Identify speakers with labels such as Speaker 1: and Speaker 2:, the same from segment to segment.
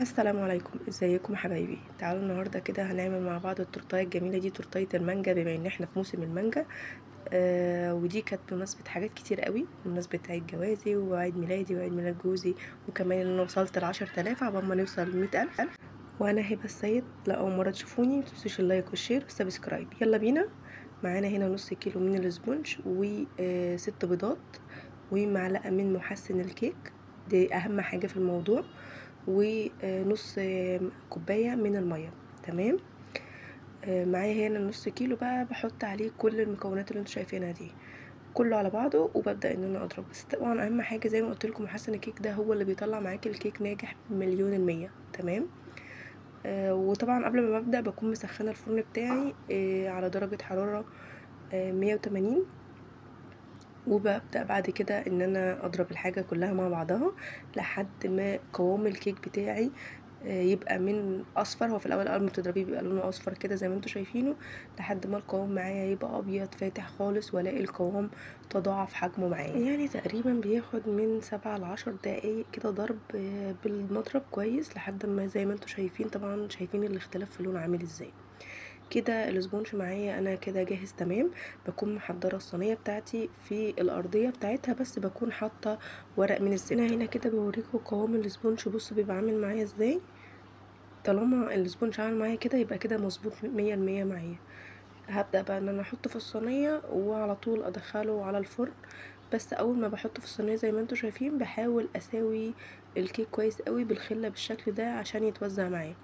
Speaker 1: السلام عليكم، ازيكم حبايبي؟ تعالوا النهارده كده هنعمل مع بعض التورتايه الجميله دي، تورتايه المانجا، بما ان احنا في موسم المانجا. ودي كانت بمناسبه حاجات كتير قوي، بمناسبه عيد جوازي وعيد ميلادي وعيد ميلاد جوزي، وكمان ان انا وصلت ل10,000 عقبال ما نوصل ل100,000. وانا هبه السيد. لاول مره تشوفوني متنسوش اللايك والشير والسبسكرايب. يلا بينا. معانا هنا نص كيلو من الاسبونج و6 بيضات ومعلقه من محسن الكيك، دي اهم حاجه في الموضوع، ونص كوبايه من الميه. تمام. معايا هنا نص كيلو بقى، بحط عليه كل المكونات اللي انتوا شايفينها دي كله على بعضه، وببدا ان انا اضرب. بس طبعا اهم حاجه زي ما قلت لكم، محسن الكيك ده هو اللي بيطلع معاكي الكيك ناجح ب1,000,000%. تمام. وطبعا قبل ما ببدا بكون مسخنه الفرن بتاعي على درجه حراره 180، وببدأ بعد كده ان انا اضرب الحاجة كلها مع بعضها لحد ما قوام الكيك بتاعي يبقى من اصفر. هو في الاول اول ما بتضربيه بيبقى لونه اصفر كده زي ما انتوا شايفينه، لحد ما القوام معايا يبقى ابيض فاتح خالص، والاقي القوام تضاعف حجمه معايا. يعني تقريبا بياخد من 7 ل10 دقايق كده ضرب بالمضرب كويس، لحد ما زي ما انتوا شايفين، طبعا شايفين الاختلاف في اللون عامل ازاي. كده الاسبونج معايا انا كده جاهز تمام. بكون محضره الصينيه بتاعتي في الارضيه بتاعتها، بس بكون حاطه ورق من الزبده. انا هنا كده بوريكم قوام الاسبونج، بصوا بيبقى عامل معايا ازاي. طالما الاسبونج عامل معايا كده يبقى كده مظبوط 100% معايا. هبدأ بقى ان انا احطه في الصينيه وعلى طول ادخله على الفرن. بس اول ما بحطه في الصينيه زي ما انتوا شايفين بحاول اساوي الكيك كويس قوي بالخله بالشكل ده عشان يتوزع معايا.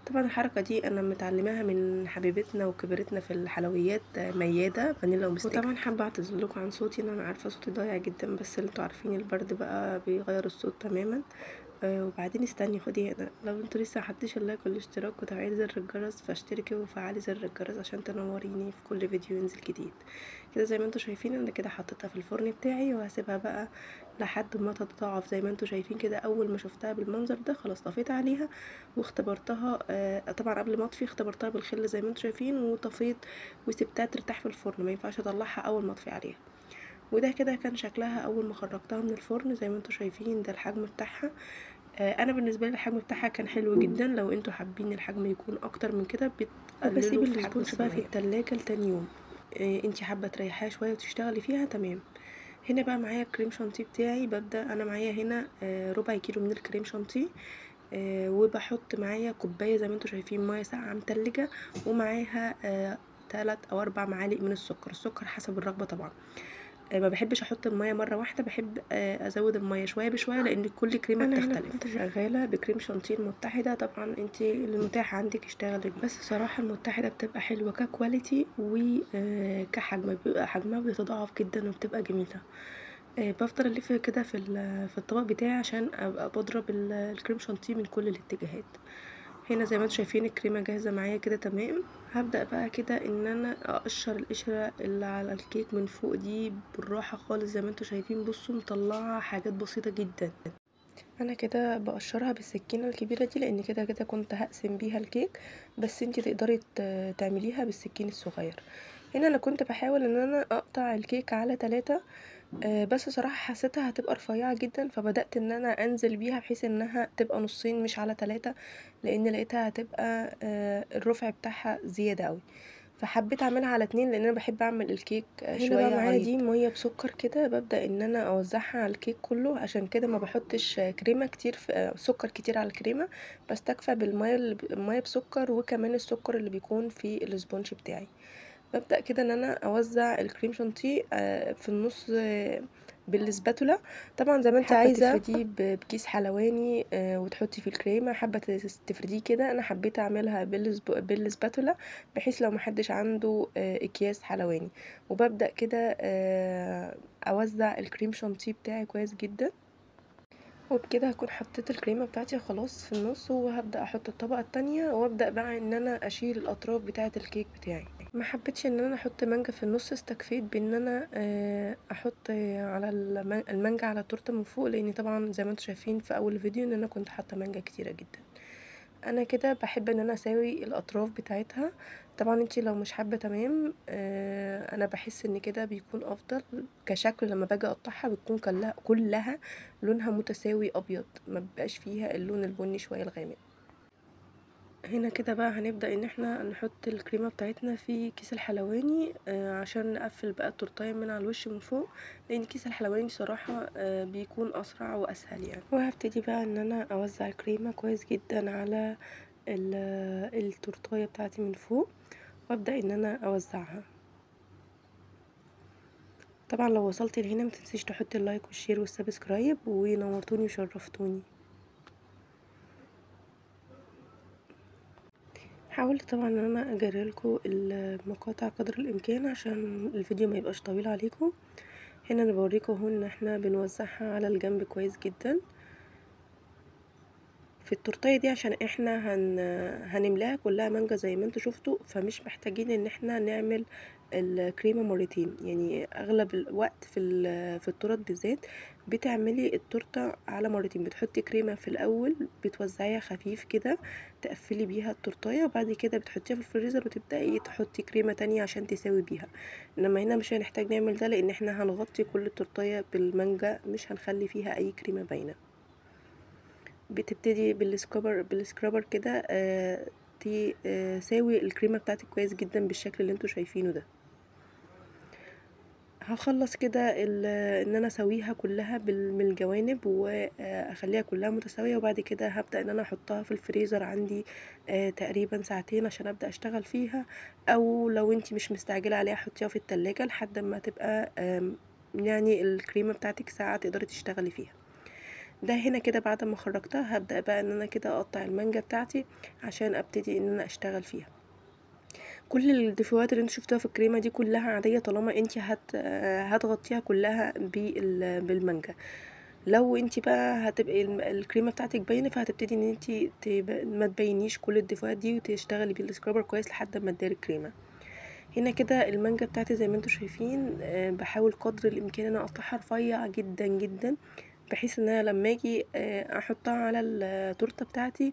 Speaker 1: طبعا الحركه دي انا متعلماها من حبيبتنا وكبيرتنا في الحلويات، مياده فانيلا ومستكه. وطبعا حابه اعتذر لكم عن صوتي، ان انا عارفه صوتي ضايع جدا، بس اللي انتوا عارفين البرد بقى بيغير الصوت تماما. وبعدين استني، خدي هنا، لو انتوا لسه محدش اللايك والاشتراك وتفعيل زر الجرس فاشتركي وفعلي زر الجرس عشان تنوريني في كل فيديو ينزل جديد. كده زي ما انتوا شايفين انا كده حطيتها في الفرن بتاعي، وهسيبها بقى لحد ما تتضاعف زي ما انتوا شايفين كده. اول ما شفتها بالمنظر ده خلاص طفيت عليها واختبرتها. طبعا قبل ما اطفي اختبرتها بالخل زي ما انتوا شايفين، وطفيت وسبتها ترتاح في الفرن، ما ينفعش اطلعها اول ما اطفي عليها. وده كده كان شكلها اول ما خرجتها من الفرن زي ما انتوا شايفين، ده الحجم بتاعها. انا بالنسبه لي الحجم بتاعها كان حلو جدا. لو انتوا حابين الحجم يكون اكتر من كده بتقللوا في حجم الصينيه بقى في التلاجة لتاني يوم. انتي حابه تريحيها شويه وتشتغلي فيها، تمام. هنا بقى معايا الكريم شانتيه بتاعي. ببدا انا معايا هنا ربع كيلو من الكريم شانتيه، وبحط معايا كوبايه زي ما انتوا شايفين ميه ساقعه متلجه، ومعاها 3 أو 4 معالق من السكر حسب الرغبه طبعا. ما بحبش احط الميه مره واحده، بحب ازود الميه شويه بشويه لان كل كريمه بتختلف. انا هنا كنت شغاله بكريم شانتيه المتحده، طبعا انت المتاح عندك اشتغلي بيه، بس صراحه المتحده بتبقى حلوه ككواليتي وكحجم، بيبقى حجمها بيتضاعف جدا وبتبقى جميله. بفضل الف كده في الطبق بتاعي عشان ابقى بضرب الكريم شانتيه من كل الاتجاهات. هنا زي ما انتوا شايفين الكريمه جاهزه معايا كده تمام. هبدأ بقى كده ان انا اقشر القشرة اللي على الكيك من فوق دي بالراحة خالص زي ما انتوا شايفين. بصوا مطلعة حاجات بسيطة جدا. انا كده بقشرها بالسكينة الكبيرة دي لان كده كده كنت هقسم بيها الكيك، بس انتي تقدري تعمليها بالسكين الصغير. هنا انا كنت بحاول ان انا اقطع الكيك على 3، بس صراحة حسيتها هتبقى رفيعة جدا، فبدأت ان انا انزل بيها بحيث انها تبقى نصين مش على 3، لان لقيتها هتبقى الرفع بتاعها زيادة قوي، فحبيت اعملها على 2 لان انا بحب اعمل الكيك هنا بقى معايا عريض. دي ميه بسكر كده، ببدأ ان انا اوزعها على الكيك كله، عشان كده ما بحطش كريمة كتير في سكر كتير على الكريمة، بستكفى بالميه الميه بسكر وكمان السكر اللي بيكون في الاسبونج بتاعي. ببدأ كده ان انا اوزع الكريم شانتيه في النص بالسباتولا. طبعا زي ما انت عايزه تفرديه بكيس حلواني وتحطي فيه الكريمه، حابه تفرديه كده. انا حبيت اعملها بالسباتولا بحيث لو محدش عنده اكياس حلواني. وببدأ كده اوزع الكريم شانتيه بتاعي كويس جدا، وبكده هكون حطيت الكريمه بتاعتي خلاص في النص، وهبدا احط الطبقه التانية، وابدا بقى ان انا اشيل الاطراف بتاعه الكيك بتاعي. ما حبيتش ان انا احط مانجا في النص، استكفيت بان انا احط على المانجا على التورته من فوق، لان طبعا زي ما انتم شايفين في اول فيديو ان انا كنت حاطه مانجا كتيره جدا. انا كده بحب ان انا اساوي الاطراف بتاعتها. طبعا انتي لو مش حابه تمام، انا بحس ان كده بيكون افضل كشكل. لما باجي اقطعها بتكون كلها لونها متساوي ابيض، ما بيبقاش فيها اللون البني شويه الغامق. هنا كده بقى هنبدأ ان احنا نحط الكريمة بتاعتنا في كيس الحلواني، عشان نقفل بقى التورتايه من على الوش من فوق، لان كيس الحلواني بصراحة بيكون اسرع واسهل يعني. وهبتدي بقى ان انا اوزع الكريمة كويس جدا على التورتايه بتاعتي من فوق، وابدأ ان انا اوزعها. طبعا لو وصلت لهنا متنسيش تحطي اللايك والشير والسبسكرايب، ونورتوني وشرفتوني. حاولت طبعا ان انا اجرلكوا المقاطع قدر الامكان عشان الفيديو ما يبقاش طويل عليكم. هنا انا بوريكم اهو ان احنا بنوزعها على الجنب كويس جدا في التورتيه دي، عشان احنا هنملاها كلها مانجا زي ما انتوا شفتوا، فمش محتاجين ان احنا نعمل الكريمه مرتين. يعني اغلب الوقت في التورت بالذات بتعملي التورته على مرتين، بتحطي كريمه في الاول بتوزعيها خفيف كده تقفلي بيها التورتيه، وبعد كده بتحطيها في الفريزر وتبداي تحطي كريمه تانية عشان تساوي بيها. انما هنا مش هنحتاج نعمل ده، لان احنا هنغطي كل التورتيه بالمانجا، مش هنخلي فيها اي كريمه باينه. بتبتدي بالسكرابر كده تساوي الكريمه بتاعتك كويس جدا بالشكل اللي انتوا شايفينه ده. هخلص كده ان انا اسويها كلها من الجوانب واخليها كلها متساويه، وبعد كده هبدا ان انا احطها في الفريزر عندي تقريبا ساعتين عشان ابدا اشتغل فيها. او لو انتي مش مستعجله عليها حطيها في التلاجة لحد ما تبقى يعني الكريمه بتاعتك ساعه تقدري تشتغلي فيها. ده هنا كده بعد ما خرجتها هبدأ بقى ان انا كده اقطع المانجا بتاعتي عشان ابتدي ان انا اشتغل فيها. كل الدفوات اللي انتوا شفتوها في الكريمه دي كلها عاديه طالما انتي هتغطيها كلها بالمانجا. لو انتي بقى هتبقي الكريمه بتاعتك باينه، فهتبتدي ان انتي ما تبينيش كل الدفوات دي وتشتغلي بالسكرابر كويس لحد ما تداري الكريمه. هنا كده المانجا بتاعتي زي ما انتوا شايفين، بحاول قدر الامكان ان انا اقطعها رفيع جدا جدا، بحيث ان انا لما اجي احطها على التورته بتاعتي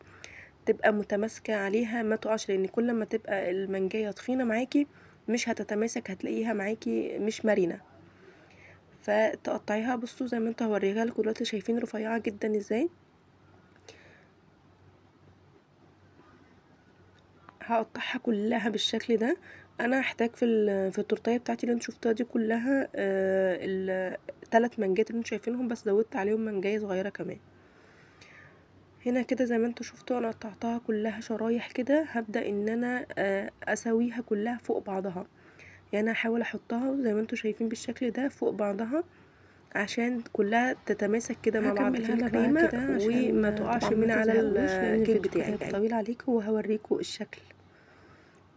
Speaker 1: تبقى متماسكه عليها ما تقعش، لان كل ما تبقى المانجايه تخينه معاكي مش هتتماسك، هتلاقيها معاكي مش مرنه. فتقطعيها بصوا زي ما انتوا هوريها لكم دلوقتي، شايفين رفيعه جدا ازاي. هقطعها كلها بالشكل ده. انا هحتاج في التورتيه بتاعتي اللي انتوا شفتوها دي كلها الثلاث منجات اللي انتوا شايفينهم، بس زودت عليهم منجايه صغيره كمان. هنا كده زي ما انتوا شفتوا انا قطعتها كلها شرايح كده. هبدأ ان انا اسويها كلها فوق بعضها، يعني هحاول احطها زي ما انتوا شايفين بالشكل ده فوق بعضها عشان كلها تتماسك كده مع بعض في الكريمه وما تقعش من على الكيك بتاعي طويل عليكم. وهوريكم الشكل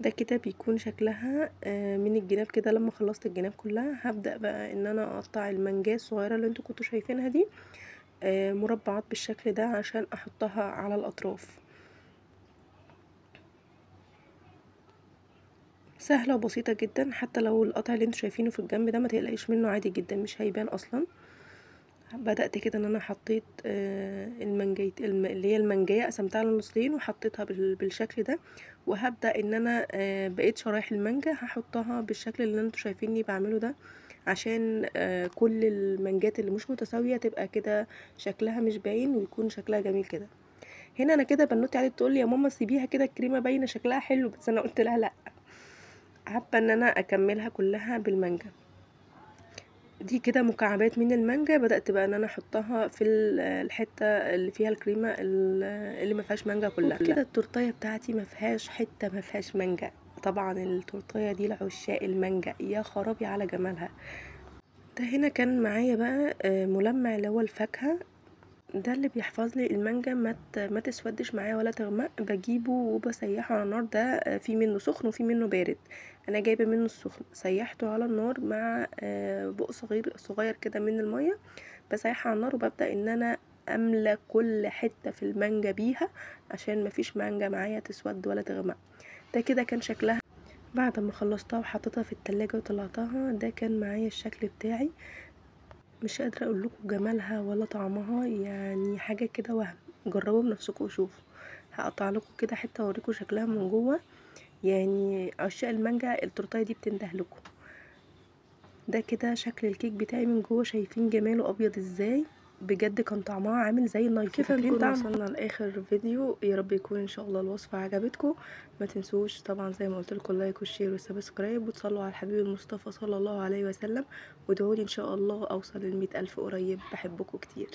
Speaker 1: ده كده بيكون شكلها من الجناب كده. لما خلصت الجناب كلها هبدأ بقى ان انا اقطع المانجات الصغيره اللي انتوا كنتوا شايفينها دي مربعات بالشكل ده عشان احطها على الاطراف. سهله وبسيطه جدا، حتى لو القطع اللي انتوا شايفينه في الجنب ده ما تقلقيش منه، عادي جدا مش هيبان اصلا. بدأت كده ان انا حطيت المانجايه اللي هي المانجايه قسمتها على نصين وحطيتها بالشكل ده. وهبدأ ان انا بقيت شرايح المانجا هحطها بالشكل اللي انتوا شايفيني بعمله ده، عشان كل المانجات اللي مش متساويه تبقى كده شكلها مش باين ويكون شكلها جميل كده. هنا انا كده بنوتي قعدت تقول لي يا ماما سيبيها كده الكريمه باينه شكلها حلو، بس انا قلت لها لا، حابه ان انا اكملها كلها بالمانجا دي. كده مكعبات من المانجا بدأت بقى ان انا احطها في الحته اللي فيها الكريمه اللي ما فيهاش مانجا كلها. كده التورتيه بتاعتي ما فيهاش حته ما فيهاش مانجا. طبعا التورتيه دي لعشاق المانجا، يا خرابي على جمالها. ده هنا كان معايا بقى ملمع اللي هو الفاكهه، ده اللي بيحفظ لي المانجا ما تسودش معايا ولا تغمق. بجيبه وبسيحه على النار، ده في منه سخن وفي منه بارد. انا جايبه منه السخن سيحته على النار مع بق صغير كده من الميه، بسيحها على النار وببدا ان انا املى كل حته في المانجا بيها عشان مفيش مانجا معايا تسود ولا تغمق. ده كده كان شكلها بعد ما خلصتها وحطيتها في التلاجة وطلعتها. ده كان معايا الشكل بتاعي، مش قادره اقول لكم جمالها ولا طعمها، يعني حاجه كده وهم. جربوا بنفسكم وشوفوا. هقطع لكم كده حته اوريكم شكلها من جوه. يعني عشاق المانجا التورتايه دي بتنده لكم. ده كده شكل الكيك بتاعي من جوه، شايفين جماله ابيض ازاي؟ بجد كان طعمها عامل زي النايتي. كيف نكون وصلنا لاخر فيديو؟ يا رب يكون ان شاء الله الوصفه عجبتكم. ما تنسوش طبعا زي ما قلت لكم اللايك والشير والسبسكرايب، وتصلوا على الحبيب المصطفى صلى الله عليه وسلم، وادعوا لي ان شاء الله اوصل ل100,000 قريب. بحبكم كتير.